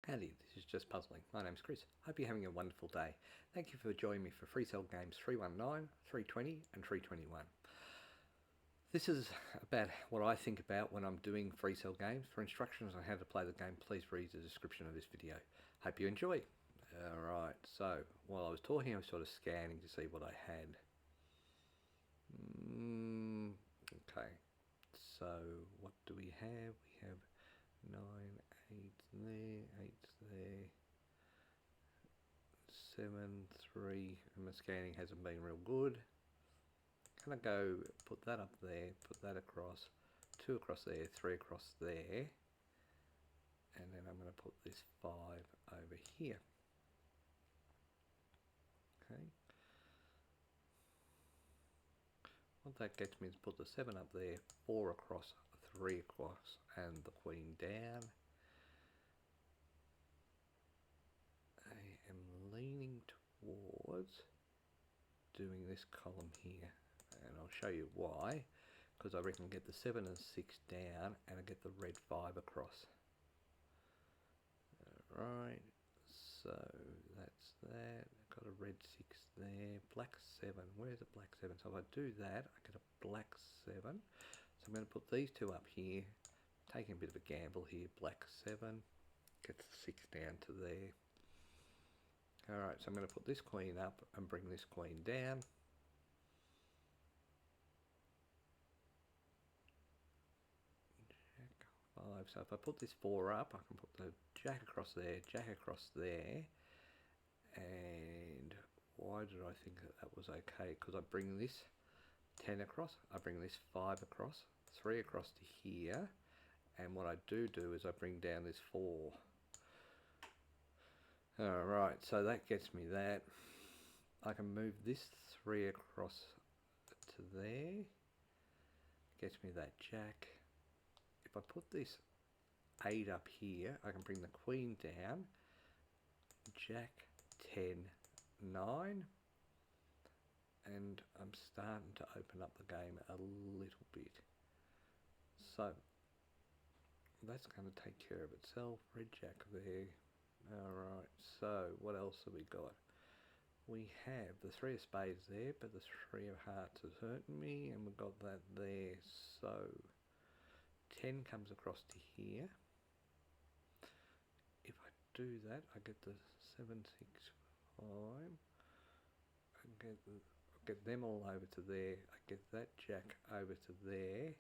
Howdy, this is Just Puzzling. My name's Chris. Hope you're having a wonderful day. Thank you for joining me for Freecell Games 319, 320 and 321. This is about what I think about when I'm doing Freecell Games. For instructions on how to play the game, please read the description of this video. Hope you enjoy. Alright, so while I was talking I was sort of scanning to see what I had. Okay, so what do we have? We have 9, 8 there, 8 there, 7, 3, and my scanning hasn't been real good. Can I go put that up there, put that across, 2 across there, 3 across there, and then I'm going to put this 5 over here. Okay. What that gets me is put the 7 up there, 4 across, 3 across, and the queen down. I am leaning towards doing this column here, and I'll show you why, because I reckon I get the 7 and 6 down and I get the red 5 across. Alright, so that's that. I've got a red 6 there, black 7. Where's a black 7? So if I do that, I get a black 7. So I'm going to put these two up here, taking a bit of a gamble here. Black 7 gets the 6 down to there. Alright, so I'm going to put this queen up and bring this queen down. Jack 5. So if I put this 4 up, I can put the jack across there, and why did I think that was okay? Because I bring this 10 across, I bring this 5 across, 3 across to here, and what I do is I bring down this 4. Alright, so that gets me that. I can move this 3 across to there, gets me that jack. If I put this 8 up here, I can bring the queen down, jack, 10, 9, and I'm starting to open up the game a little bit. So that's going to take care of itself. Red jack there. Alright, so what else have we got? We have the 3 of spades there, but the 3 of hearts is hurting me, and we've got that there. So 10 comes across to here. If I do that, I get the 7, 6, 5. I get them all over to there. I get that jack over to there,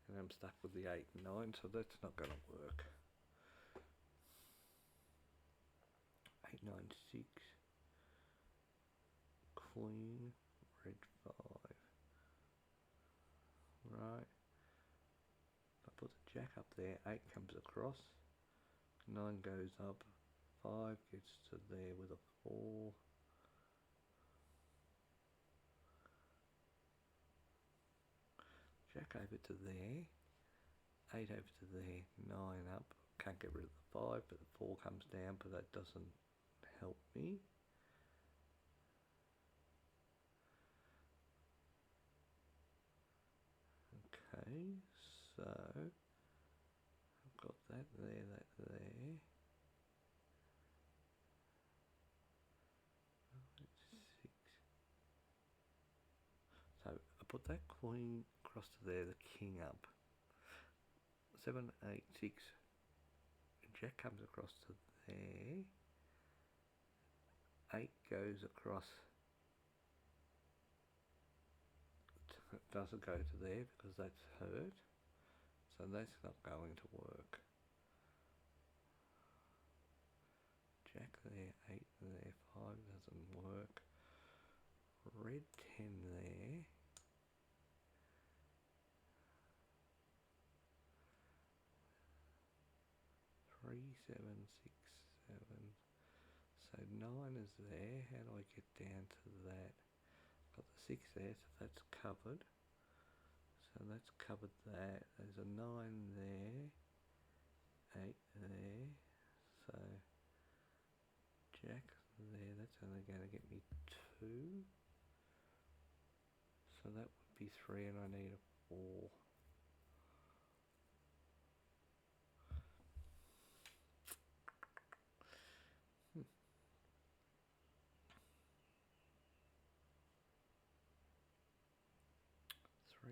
and I'm stuck with the 8 and 9, so that's not going to work. 8, 9, 6. Queen, red 5. Right. If I put the jack up there, 8 comes across, 9 goes up, 5 gets to there with a 4. Jack over to there, 8 over to there, 9 up. Can't get rid of the 5, but the 4 comes down, but that doesn't help me. Okay, so I've got that there, that there. 6. So I put that queen across to there, the king up. 7, 8, 6. Jack comes across to there. 8 goes across. It doesn't go to there because that's hurt. So that's not going to work. Jack there, 8 there, 5 doesn't work. Red 10 there. 3, 7, 6, 7. So 9 is there. How do I get down to that? Got the 6 there, so that's covered. So that's covered that. There's a 9 there. 8 there. So jack there, that's only going to get me 2. So that would be 3 and I need a 4.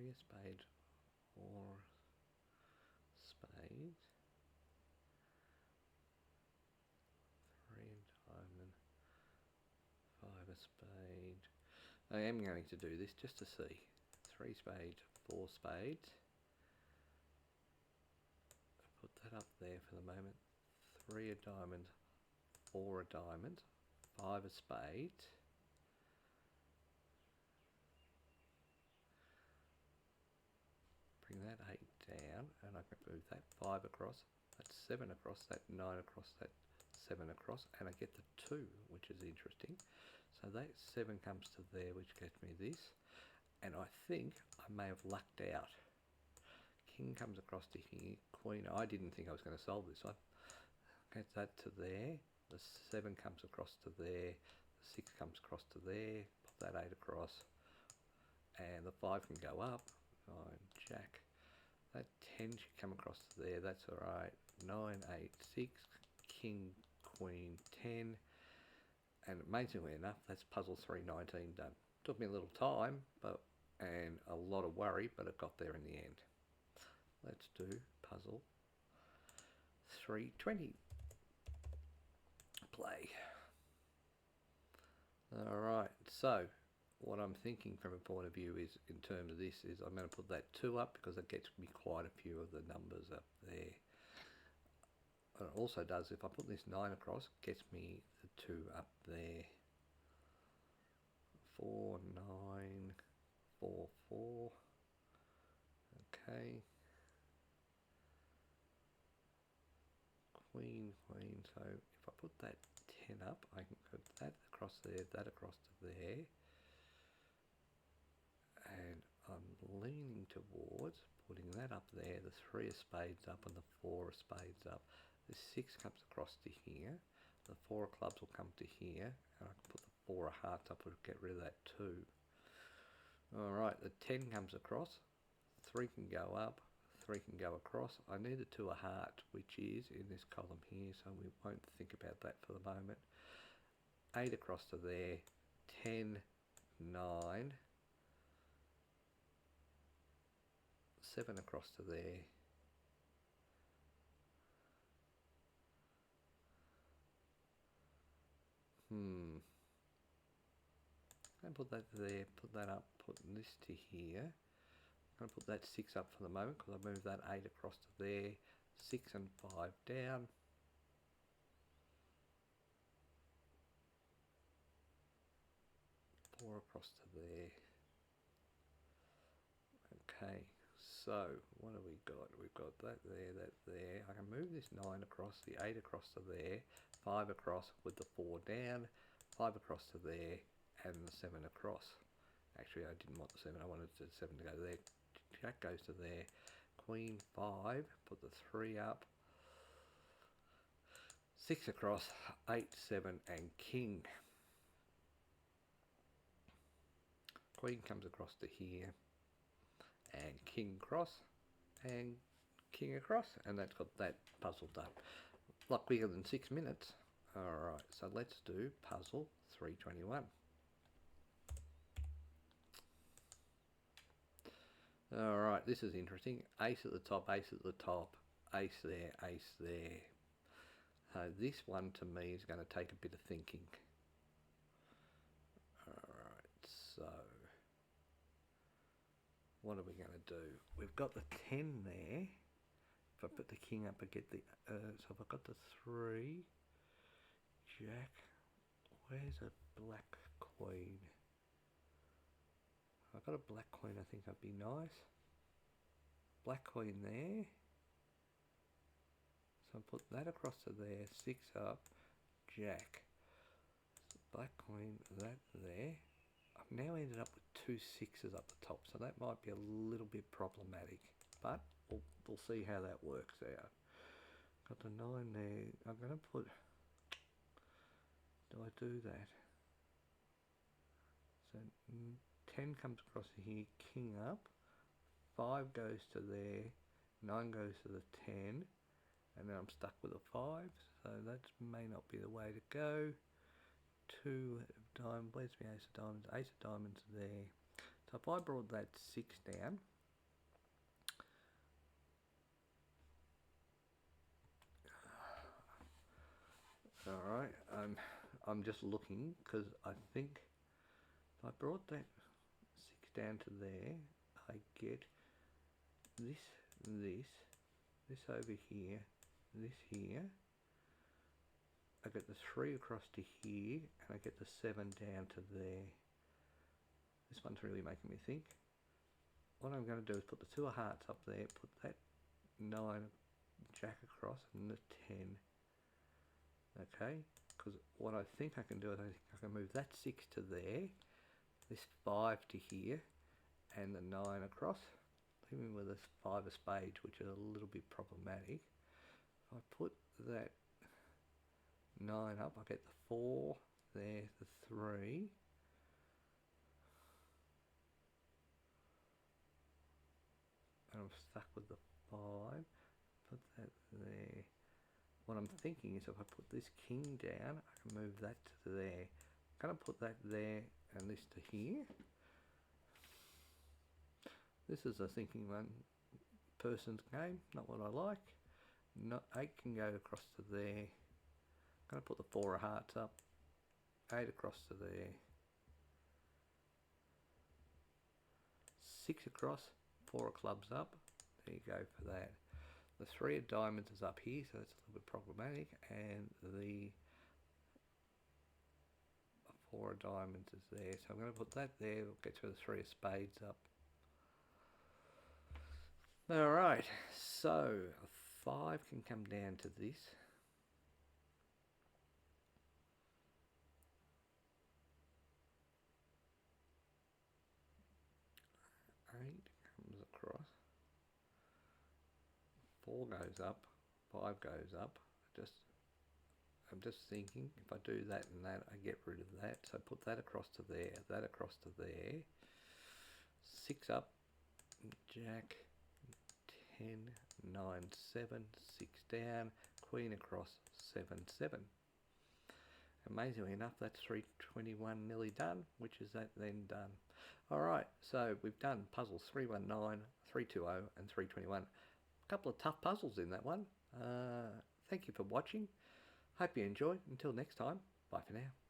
3 a spade, 4 spade, 3 a diamond, 5 a spade. I am going to do this just to see. 3 spade, 4 spades. Put that up there for the moment. 3 a diamond, 4 a diamond, 5 a spade. Bring that 8 down, and I can move that 5 across, that's 7 across, that 9 across, that 7 across, and I get the 2, which is interesting. So that 7 comes to there, which gets me this, and I think I may have lucked out. King comes across to here, Queen, I didn't think I was going to solve this. I get that to there, the 7 comes across to there, the 6 comes across to there, pop that 8 across, and the 5 can go up, 9, Jack. That 10 should come across to there, that's alright. 9, 8, 6, King, Queen, 10. And amazingly enough, that's puzzle 319 done. Took me a little time, and a lot of worry, but it got there in the end. Let's do puzzle 320. Play. Alright, so what I'm thinking from a point of view is, in terms of this, is I'm going to put that 2 up because it gets me quite a few of the numbers up there. What it also does, if I put this 9 across, gets me the 2 up there. 4, 9, 4, 4. Okay. Queen, Queen. So if I put that 10 up, I can put that across there, that across to there. And I'm leaning towards putting that up there, the 3 of spades up and the 4 of spades up. The 6 comes across to here, the 4 of clubs will come to here, and I can put the 4 of hearts up and get rid of that 2. Alright, the 10 comes across, 3 can go up, 3 can go across. I need the 2 of hearts, which is in this column here, so we won't think about that for the moment. 8 across to there, 10, 9, 7 across to there. And put that there, put that up, put this to here. I'm going to put that 6 up for the moment because I moved that 8 across to there. 6 and 5 down. Four across to there. Okay, so what have we got? We've got that there, that there. I can move this 9 across, the 8 across to there, 5 across with the 4 down, 5 across to there, and the 7 across. Actually, I didn't want the 7, I wanted the 7 to go there. Jack goes to there, Queen, 5, put the 3 up, 6 across, 8, 7, and King. Queen comes across to here, and King cross, and King across, and that's got that puzzle done. A lot quicker than 6 minutes. Alright, so let's do puzzle 321. Alright, this is interesting. Ace at the top, ace at the top, ace there, ace there. So this one to me is going to take a bit of thinking. Alright, so what are we going to do? We've got the 10 there. If I put the king up, I get the... so if I've got the 3, Jack, where's a black queen? If I've got a black queen, I think that'd be nice. Black queen there. So I put that across to there, 6 up, Jack. Black queen, that there. I've now ended up with 2 6s up the top, so that might be a little bit problematic, but we'll see how that works out. Got the 9 there. I'm going to put... Do I do that? So 10 comes across here, king up, 5 goes to there, 9 goes to the 10, and then I'm stuck with a 5, so that may not be the way to go. 2 of diamonds, where's my ace of diamonds? Ace of diamonds there. So if I brought that 6 down, I'm just looking because I think if I brought that 6 down to there, I get this over here, this here. I get the 3 across to here, and I get the 7 down to there. This one's really making me think. What I'm going to do is put the 2 of hearts up there, put that 9 jack across, and the 10. Okay, because what I think I can do is I think I can move that 6 to there, this 5 to here, and the 9 across, leaving with this 5 of spades, which is a little bit problematic. If I put that 9 up, I get the 4 there, the 3. And I'm stuck with the 5. Put that there. What I'm thinking is if I put this king down, I can move that to there. I'm going to put that there and this to here. This is a thinking one person's game, not what I like. Not 8 can go across to there. I'm going to put the 4 of hearts up, 8 across to there, 6 across, 4 of clubs up. There you go for that. The 3 of diamonds is up here, so that's a little bit problematic, and the 4 of diamonds is there. So I'm going to put that there. We'll get to the 3 of spades up. Alright, so a 5 can come down to this. Eight comes across. 4 goes up. 5 goes up. I'm just thinking if I do that and that, I get rid of that. So put that across to there, that across to there. 6 up, jack, 10, 9, 7, 6 down, queen across, 7, 7. Amazingly enough, that's 321 nearly done, which is that then done. Alright, so we've done puzzles 319, 320 and 321. A couple of tough puzzles in that one. Thank you for watching. Hope you enjoy. Until next time, bye for now.